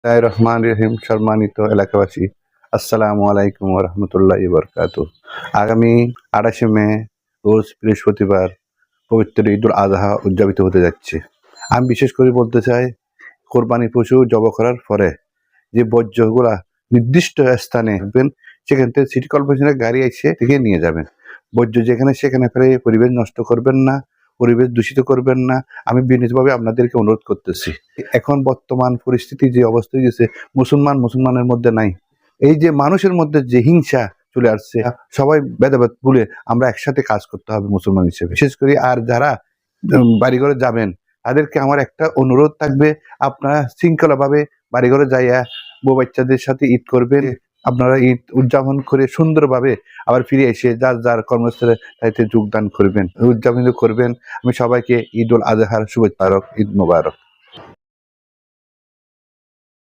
রহমান রহিম। সম্মানিত এলাকাবাসী, আসসালামু আলাইকুম ওয়া রাহমাতুল্লাহি ওয়া বারাকাতুহু। আগামী 28শে মে রোজ বৃহস্পতিবার পবিত্র ঈদুল আযহা উদযাপিত হতে যাচ্ছে। আমি বিশেষ করে বলতে চাই, কোরবানি পশু জবাই করার পরে যে বর্জ্যগুলা নির্দিষ্ট স্থানে রাখবেন, সেখান থেকে সিটি কর্পোরেশনের গাড়ি এসে থেকে নিয়ে যাবেন। বর্জ্য যেখানে সেখানে ফেলে পরিবেশ নষ্ট করবেন না, পরিবেশ দূষিত করবেন না। আমি বিনীতভাবে আপনাদেরকে অনুরোধ করতেছি। এখন বর্তমান পরিস্থিতি যে অবস্থা হয়েছে, মুসলমানের মধ্যে নাই। এই যে মানুষের মধ্যে যে হিংসা চলে আসছে, সবাই ভেদাভেদ ভুলে আমরা একসাথে কাজ করতে হবে মুসলমান হিসেবে। বিশেষ করে আর যারা বাড়িঘরে যাবেন, তাদেরকে আমার একটা অনুরোধ থাকবে, আপনারা শৃঙ্খলাভাবে বাড়িঘরে যাইয়া বউ বাচ্চাদের সাথে ঈদ করবেন। আপনারা ঈদ উদযাপন করে সুন্দরভাবে আবার ফিরে এসে যার যার কর্মস্থলে তাইতে যোগদান করবেন, উদযাপন করবেন। আমি সবাইকে ঈদুল আজহার শুভেচ্ছা, ঈদ মোবারক।